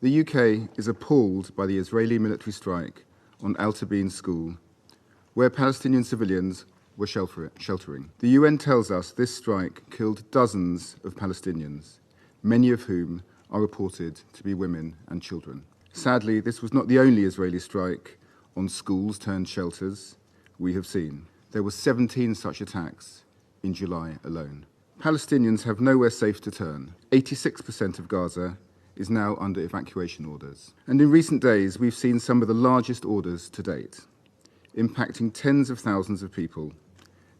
The UK is appalled by the Israeli military strike on Al Tabeen school, where Palestinian civilians were sheltering. The UN tells us this strike killed dozens of Palestinians, many of whom are reported to be women and children. Sadly, this was not the only Israeli strike on schools turned shelters we have seen. There were 17 such attacks in July alone. Palestinians have nowhere safe to turn. 86% of Gaza is now under evacuation orders. And in recent days, we've seen some of the largest orders to date, impacting tens of thousands of people,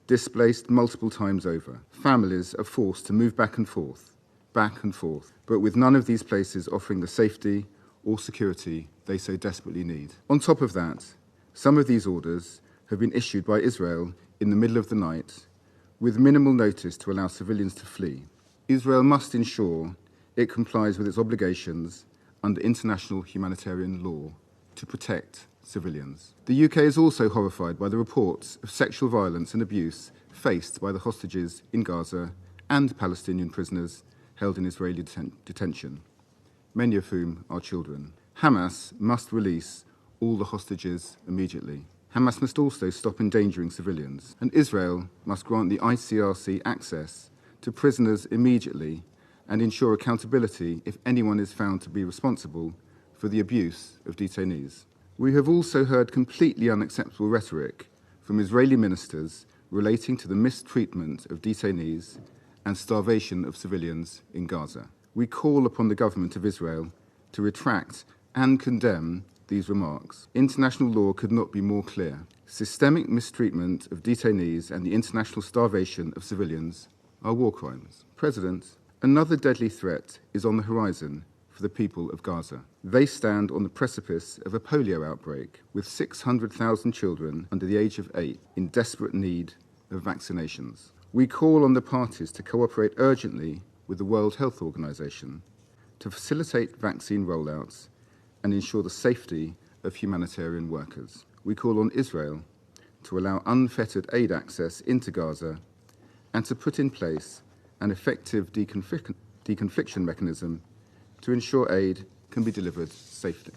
displaced multiple times over. Families are forced to move back and forth, but with none of these places offering the safety or security they so desperately need. On top of that, some of these orders have been issued by Israel in the middle of the night with minimal notice to allow civilians to flee. Israel must ensure it complies with its obligations under international humanitarian law to protect civilians. The UK is also horrified by the reports of sexual violence and abuse faced by the hostages in Gaza and Palestinian prisoners held in Israeli detention, many of whom are children. Hamas must release all the hostages immediately. Hamas must also stop endangering civilians, and Israel must grant the ICRC access to prisoners immediately and ensure accountability if anyone is found to be responsible for the abuse of detainees. We have also heard completely unacceptable rhetoric from Israeli ministers relating to the mistreatment of detainees and starvation of civilians in Gaza. We call upon the government of Israel to retract and condemn these remarks. International law could not be more clear. Systemic mistreatment of detainees and the international starvation of civilians are war crimes. President, another deadly threat is on the horizon for the people of Gaza. They stand on the precipice of a polio outbreak, with 600,000 children under the age of 8 in desperate need of vaccinations. We call on the parties to cooperate urgently with the World Health Organization to facilitate vaccine rollouts and ensure the safety of humanitarian workers. We call on Israel to allow unfettered aid access into Gaza and to put in place an effective deconfliction mechanism to ensure aid can be delivered safely.